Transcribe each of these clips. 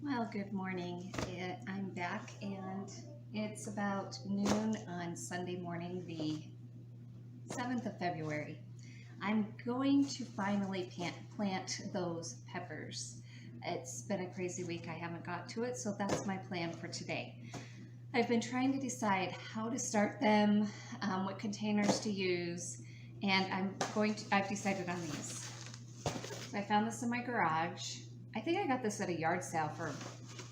Well, good morning. I'm back and it's about noon on Sunday morning, the 7th of February. I'm going to finally plant those peppers. It's been a crazy week. I haven't got to it, so that's my plan for today. I've been trying to decide how to start them, what containers to use, and I've decided on these. So I found this in my garage. I think I got this at a yard sale for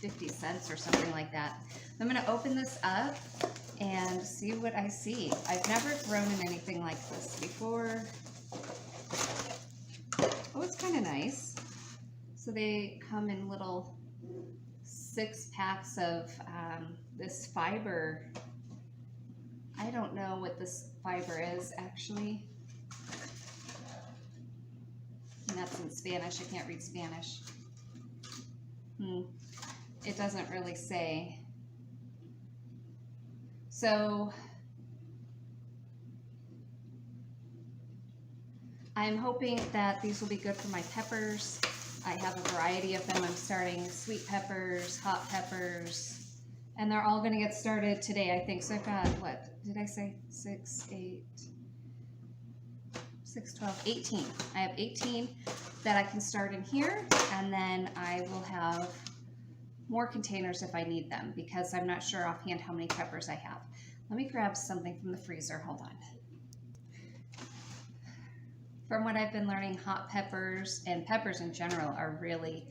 50 cents or something like that. I'm going to open this up and see what I see. I've never grown in anything like this before. Oh, it's kind of nice. So they come in little 6 packs of this fiber. I don't know what this fiber is actually. And that's in Spanish. I can't read Spanish. It doesn't really say. So I'm hoping that these will be good for my peppers. I have a variety of them. I'm starting sweet peppers, hot peppers, and they're all going to get started today, I think. So I've got, what did I say? 6, 8, 6, 12, 18. I have 18 that I can start in here, and then I will have more containers if I need them, because I'm not sure offhand how many peppers I have. Let me grab something from the freezer. Hold on. From what I've been learning, hot peppers and peppers in general are really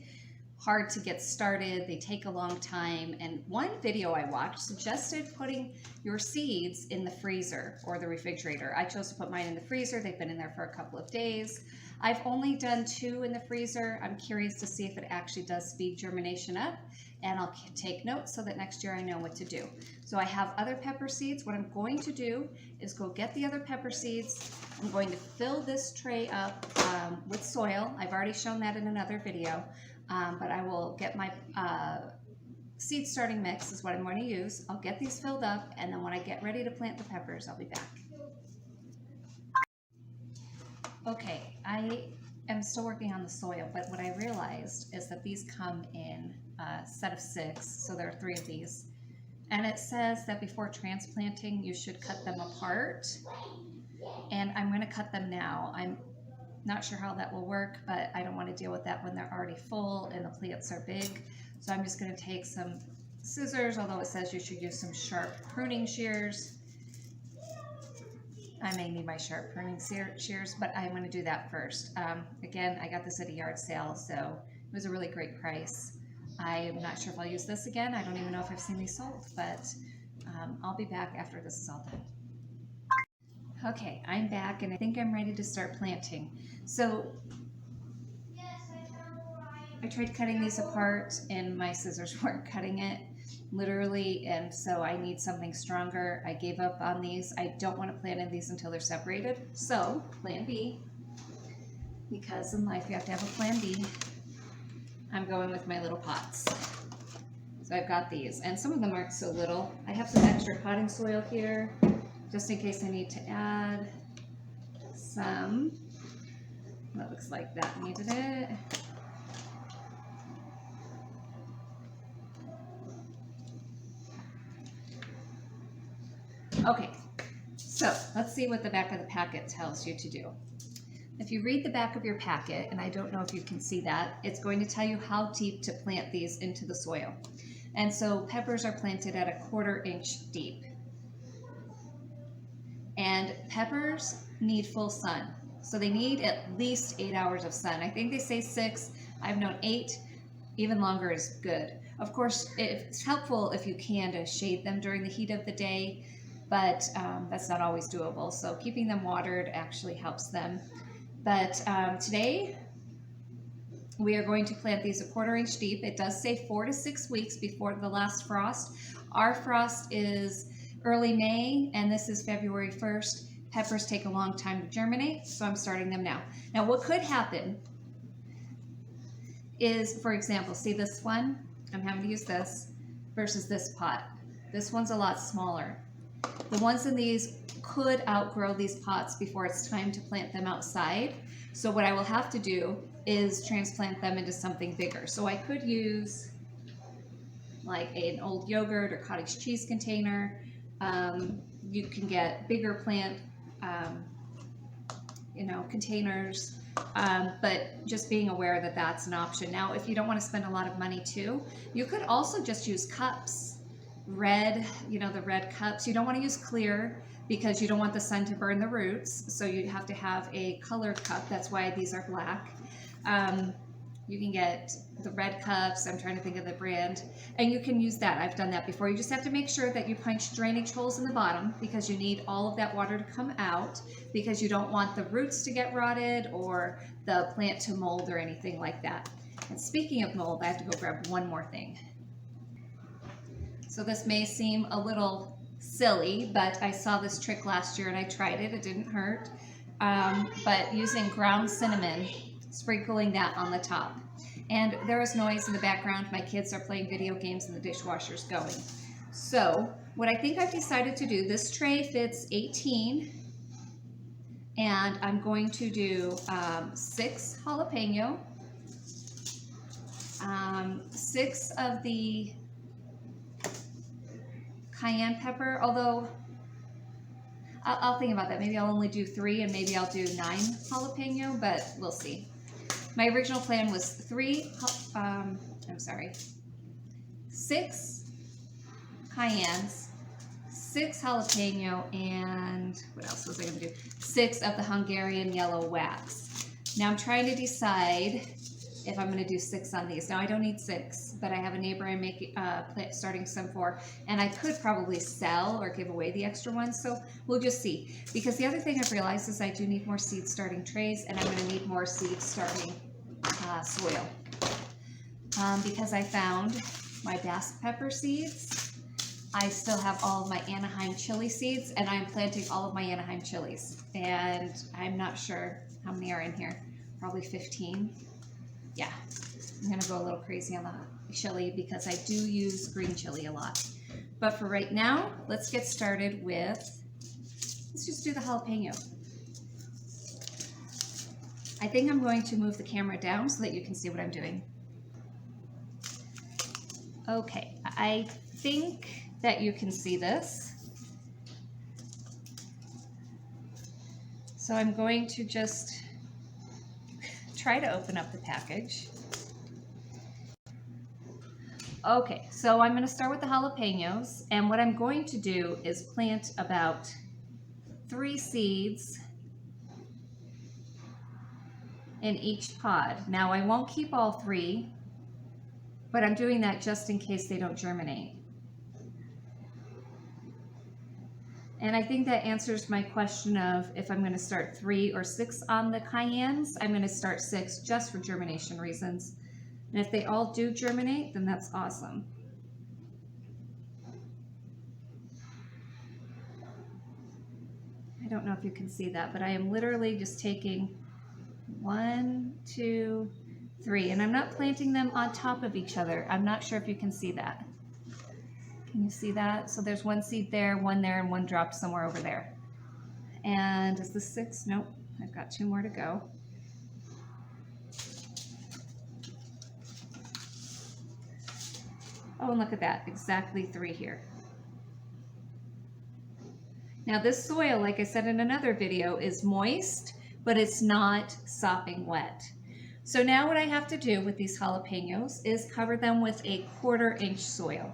hard to get started. They take a long time. And one video I watched suggested putting your seeds in the freezer or the refrigerator. I chose to put mine in the freezer. They've been in there for a couple of days. I've only done 2 in the freezer. I'm curious to see if it actually does speed germination up, and I'll take notes so that next year I know what to do. So I have other pepper seeds. What I'm going to do is go get the other pepper seeds. I'm going to fill this tray up with soil. I've already shown that in another video, but I will get my seed starting mix is what I'm going to use. I'll get these filled up, and then when I get ready to plant the peppers, I'll be back. Okay, I am still working on the soil, but what I realized is that these come in a set of 6, so there are 3 of these. And it says that before transplanting, you should cut them apart. And I'm going to cut them now. I'm not sure how that will work, but I don't want to deal with that when they're already full and the plants are big. So I'm just going to take some scissors, although it says you should use some sharp pruning shears. I may need my sharp pruning shears, but I'm going to do that first. Again, I got this at a yard sale, so it was a really great price. I'm not sure if I'll use this again. I don't even know if I've seen these sold, but I'll be back after this is all done. Okay, I'm back, and I think I'm ready to start planting. So I tried cutting these apart, and my scissors weren't cutting it, literally, and so I need something stronger. I gave up on these. I don't want to plant in these until they're separated. So, plan B, because in life you have to have a plan B. I'm going with my little pots. So I've got these, and some of them aren't so little. I have some extra potting soil here, just in case I need to add some. That looks like that needed it. Okay, so let's see what the back of the packet tells you to do. If you read the back of your packet, and I don't know if you can see that, it's going to tell you how deep to plant these into the soil. And so peppers are planted at a 1/4 inch deep. And peppers need full sun. So they need at least 8 hours of sun. I think they say 6. I've known 8. Even longer is good. Of course, it's helpful if you can to shade them during the heat of the day, but that's not always doable. So keeping them watered actually helps them. But today we are going to plant these a 1/4 inch deep. It does say 4 to 6 weeks before the last frost. Our frost is early May, and this is February 1st. Peppers take a long time to germinate, so I'm starting them now. Now, what could happen is, for example, see this one? I'm having to use this versus this pot. This one's a lot smaller. The ones in these could outgrow these pots before it's time to plant them outside. So what I will have to do is transplant them into something bigger. So I could use like an old yogurt or cottage cheese container. You can get bigger plant, containers, but just being aware that that's an option. Now, if you don't want to spend a lot of money too, you could also just use cups, red, the red cups. You don't want to use clear because you don't want the sun to burn the roots. So you have to have a colored cup. That's why these are black. You can get the red cups. I'm trying to think of the brand, and you can use that. I've done that before. You just have to make sure that you punch drainage holes in the bottom because you need all of that water to come out, because you don't want the roots to get rotted or the plant to mold or anything like that. And speaking of mold, I have to go grab one more thing. So this may seem a little silly, but I saw this trick last year and I tried it. It didn't hurt. But using ground cinnamon, sprinkling that on the top. And there is noise in the background. My kids are playing video games and the dishwasher's going. So what I think I've decided to do, this tray fits 18, and I'm going to do 6 jalapeno, 6 of the cayenne pepper, although I'll think about that. Maybe I'll only do 3 and maybe I'll do 9 jalapeno, but we'll see. My original plan was 6 cayennes, 6 jalapeno, and what else was I going to do? 6 of the Hungarian yellow wax. Now I'm trying to decide if I'm going to do 6 on these. Now I don't need 6, but I have a neighbor I'm starting some for, and I could probably sell or give away the extra ones, so we'll just see. Because the other thing I've realized is I do need more seed starting trays, and I'm going to need more seed starting soil. Because I found my Basque pepper seeds. I still have all of my Anaheim chili seeds, and I'm planting all of my Anaheim chilies. And I'm not sure how many are in here. Probably 15. Yeah, I'm gonna go a little crazy on the chili because I do use green chili a lot. But for right now, let's get started with, let's just do the jalapeno. I think I'm going to move the camera down so that you can see what I'm doing. Okay, I think that you can see this. So I'm going to just try to open up the package. Okay, so I'm going to start with the jalapenos, and what I'm going to do is plant about 3 seeds in each pod. Now I won't keep all 3, but I'm doing that just in case they don't germinate. And I think that answers my question of if I'm going to start 3 or 6 on the cayennes. I'm going to start 6 just for germination reasons. And if they all do germinate, then that's awesome. I don't know if you can see that, but I am literally just taking 1, 2, 3, and I'm not planting them on top of each other. I'm not sure if you can see that. Can you see that? So there's 1 seed there, 1 there, and 1 dropped somewhere over there. And is this 6? Nope, I've got 2 more to go. Oh, and look at that, exactly 3 here. Now this soil, like I said in another video, is moist, but it's not sopping wet. So now what I have to do with these jalapenos is cover them with a 1/4 inch soil.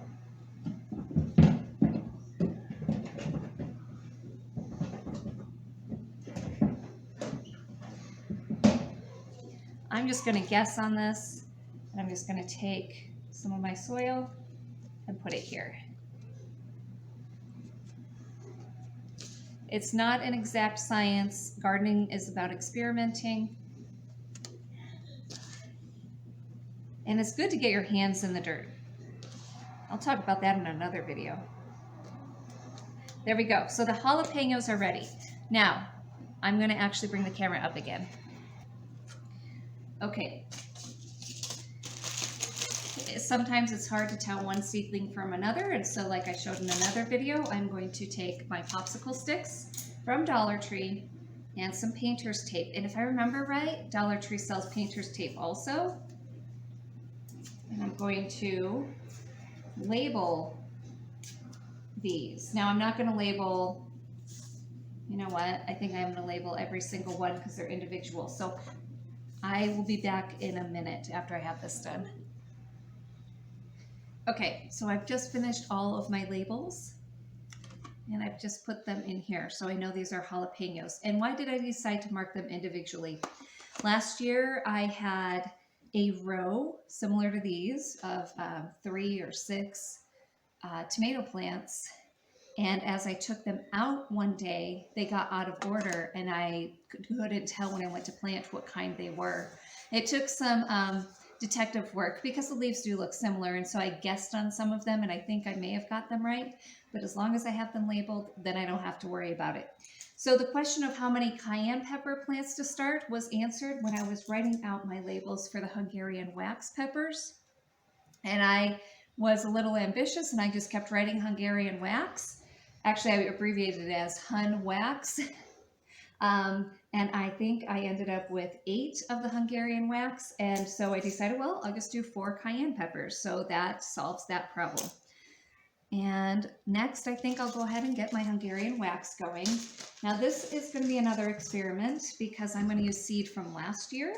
I'm just going to guess on this, and I'm just going to take some of my soil and put it here. It's not an exact science. Gardening is about experimenting. And it's good to get your hands in the dirt. I'll talk about that in another video. There we go. So the jalapenos are ready. Now, I'm going to actually bring the camera up again. Okay. Sometimes it's hard to tell one seedling from another, and so like I showed in another video, I'm going to take my popsicle sticks from Dollar Tree and some painter's tape. And if I remember right, Dollar Tree sells painter's tape also. And I'm going to label these. Now I'm not going to label, you know what, I think I'm going to label every single one because they're individual. So I will be back in a minute after I have this done. Okay, so I've just finished all of my labels and I've just put them in here. So I know these are jalapenos. And why did I decide to mark them individually? Last year I had a row similar to these of 3 or 6 tomato plants. And as I took them out one day, they got out of order and I couldn't tell when I went to plant what kind they were. It took some detective work because the leaves do look similar. And so I guessed on some of them and I think I may have got them right. But as long as I have them labeled, then I don't have to worry about it. So the question of how many cayenne pepper plants to start was answered when I was writing out my labels for the Hungarian wax peppers. And I was a little ambitious and I just kept writing Hungarian wax. Actually, I abbreviated it as Hun Wax. And I think I ended up with 8 of the Hungarian wax. And so I decided, well, I'll just do 4 cayenne peppers. So that solves that problem. And next, I think I'll go ahead and get my Hungarian wax going. Now this is going to be another experiment because I'm going to use seed from last year.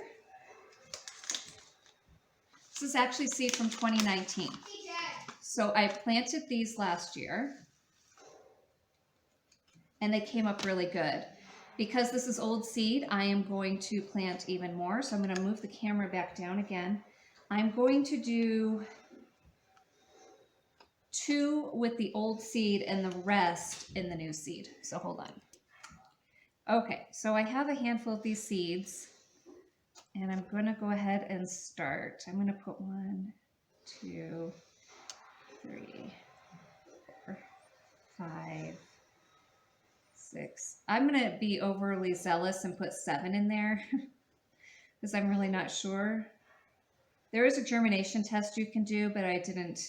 This is actually seed from 2019. So I planted these last year and they came up really good. Because this is old seed, I am going to plant even more. So I'm going to move the camera back down again. I'm going to do 2 with the old seed and the rest in the new seed. So hold on. Okay, so I have a handful of these seeds and I'm going to go ahead and start. I'm going to put 1, 2, 3, 4, 5, 6. I'm going to be overly zealous and put 7 in there because I'm really not sure. There is a germination test you can do, but I didn't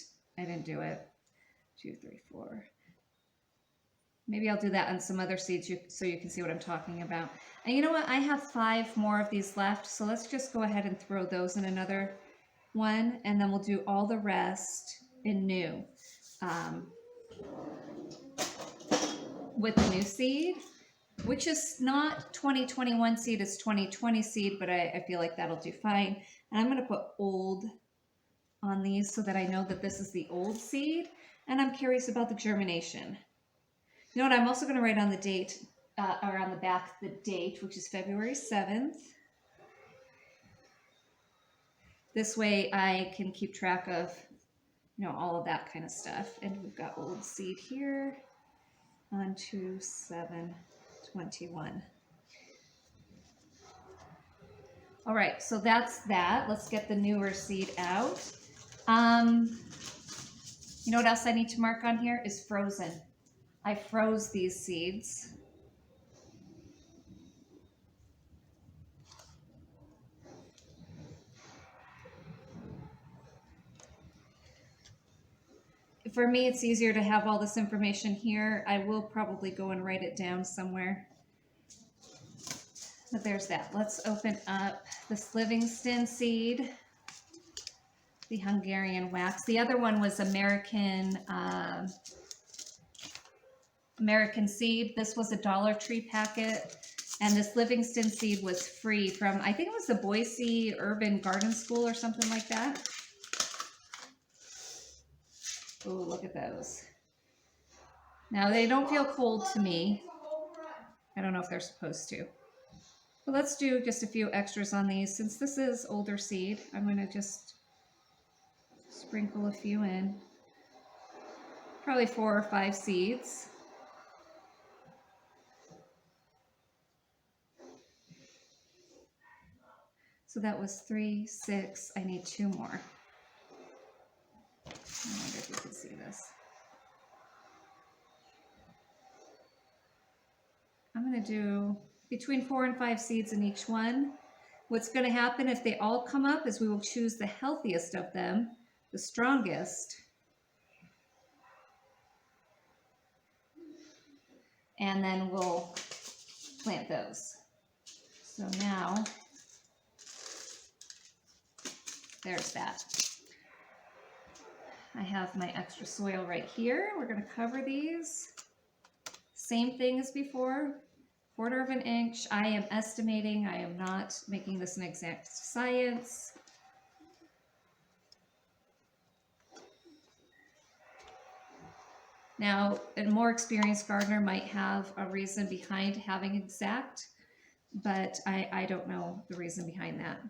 do it. 2, 3, 4. Maybe I'll do that on some other seeds so you can see what I'm talking about. And you know what? I have 5 more of these left, so let's just go ahead and throw those in another one, and then we'll do all the rest in new. With the new seed, which is not 2021 seed, it's 2020 seed, but I feel like that'll do fine. And I'm going to put old on these so that I know that this is the old seed, and I'm curious about the germination. You know what, I'm also going to write on the date, or on the back, the date, which is February 7th. This way I can keep track of, you know, all of that kind of stuff. And we've got old seed here. On 2/7/21. All right, so that's that. Let's get the newer seed out. You know what else I need to mark on here is frozen. I froze these seeds. For me, it's easier to have all this information here. I will probably go and write it down somewhere. But there's that. Let's open up this Livingston seed, the Hungarian wax. The other one was American seed. This was a Dollar Tree packet. And this Livingston seed was free from, I think it was the Boise Urban Garden School or something like that. Oh, look at those. Now, they don't feel cold to me. I don't know if they're supposed to. But let's do just a few extras on these. Since this is older seed, I'm going to just sprinkle a few in. Probably 4 or 5 seeds. So that was 3, 6. I need 2 more. I wonder if you can see this. I'm going to do between 4 and 5 seeds in each one. What's going to happen if they all come up is we will choose the healthiest of them, the strongest, and then we'll plant those. So now, there's that. I have my extra soil right here. We're going to cover these. Same thing as before, 1/4 of an inch. I am estimating, I am not making this an exact science. Now, a more experienced gardener might have a reason behind having exact, but I don't know the reason behind that.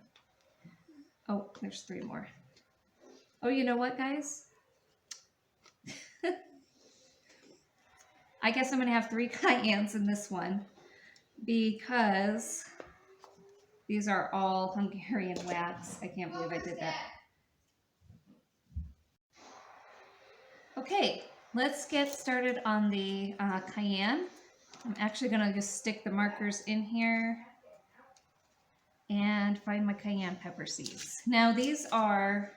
Oh, there's 3 more. Oh, you know what, guys? I guess I'm going to have 3 cayennes in this one because these are all Hungarian wax. I can't believe I did that. Okay, let's get started on the cayenne. I'm actually going to just stick the markers in here and find my cayenne pepper seeds. Now these are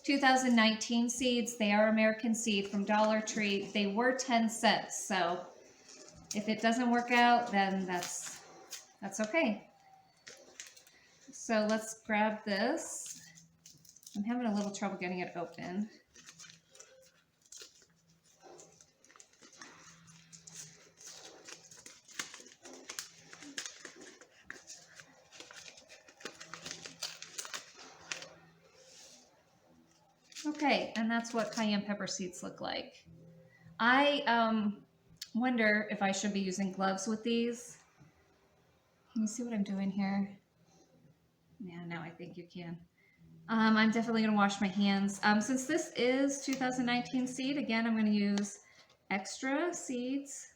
2019 seeds. They are American seed from Dollar Tree. They were 10 cents. So if it doesn't work out, then that's okay. So let's grab this. I'm having a little trouble getting it open. Okay, and that's what cayenne pepper seeds look like. I wonder if I should be using gloves with these. Can you see what I'm doing here? Yeah, now I think you can. I'm definitely going to wash my hands. Since this is 2019 seed, again, I'm going to use extra seeds.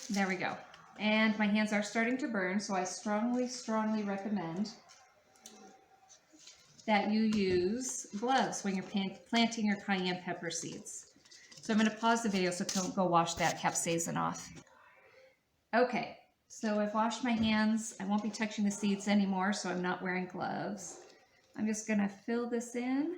There we go. And my hands are starting to burn, so I strongly, strongly recommend that you use gloves when you're planting your cayenne pepper seeds. So I'm going to pause the video so don't go wash that capsaicin off. Okay, so I've washed my hands. I won't be touching the seeds anymore, so I'm not wearing gloves. I'm just going to fill this in.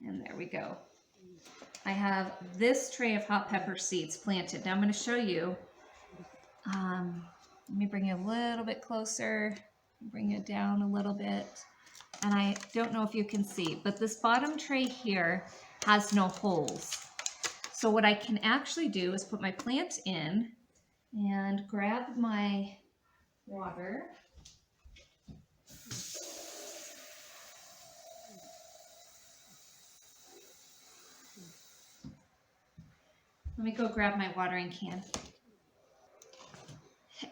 And there we go. I have this tray of hot pepper seeds planted. Now I'm going to show you. Let me bring it a little bit closer, bring it down a little bit. And I don't know if you can see, but this bottom tray here has no holes. So what I can actually do is put my plant in and grab my water. Let me go grab my watering can.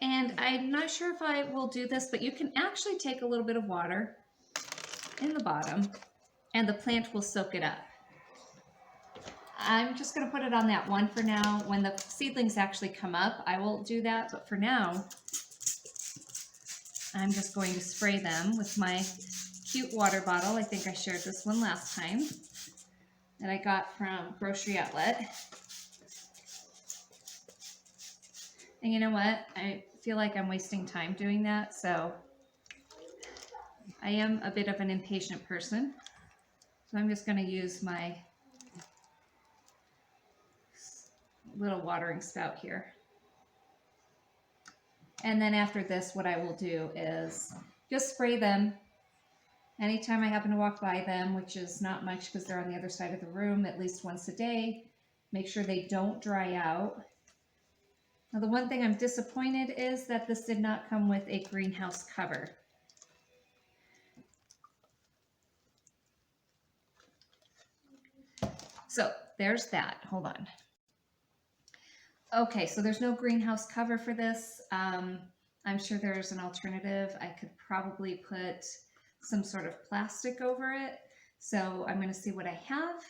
And I'm not sure if I will do this, but you can actually take a little bit of water in the bottom and the plant will soak it up. I'm just going to put it on that one for now. When the seedlings actually come up, I will do that. But for now, I'm just going to spray them with my cute water bottle. I think I shared this one last time that I got from Grocery Outlet. And you know what? I feel like I'm wasting time doing that, so I am a bit of an impatient person. So I'm just going to use my little watering spout here. And then after this, what I will do is just spray them anytime I happen to walk by them, which is not much because they're on the other side of the room, at least once a day. Make sure they don't dry out. Now, the one thing I'm disappointed is that this did not come with a greenhouse cover. So there's that. Hold on. Okay, so there's no greenhouse cover for this. I'm sure there's an alternative. I could probably put some sort of plastic over it. So I'm going to see what I have.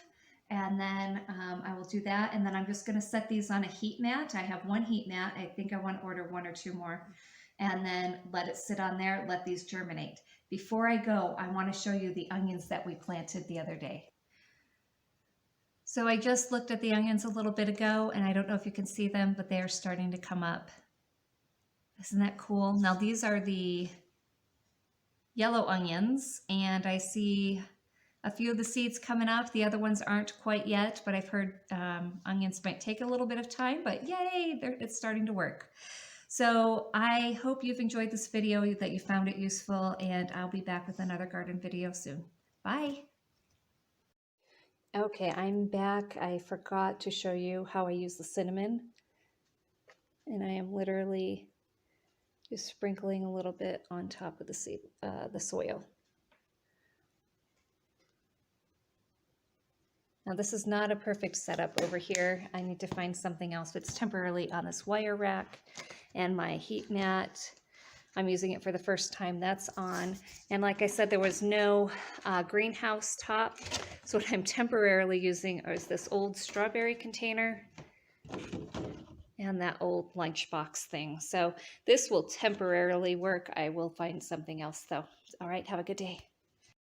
And then I will do that. And then I'm just going to set these on a heat mat. I have one heat mat. I think I want to order 1 or 2 more. And then let it sit on there. Let these germinate. Before I go, I want to show you the onions that we planted the other day. So I just looked at the onions a little bit ago, and I don't know if you can see them, but they are starting to come up. Isn't that cool? Now these are the yellow onions, and I see a few of the seeds coming up. The other ones aren't quite yet, but I've heard onions might take a little bit of time, but yay, it's starting to work. So I hope you've enjoyed this video, that you found it useful, and I'll be back with another garden video soon. Bye. Okay, I'm back. I forgot to show you how I use the cinnamon, and I am literally just sprinkling a little bit on top of the soil. Now this is not a perfect setup over here. I need to find something else. It's temporarily on this wire rack, and my heat mat, I'm using it for the first time, that's on. And like I said, there was no greenhouse top. So what I'm temporarily using is this old strawberry container and that old lunchbox thing. So this will temporarily work. I will find something else though. All right, have a good day.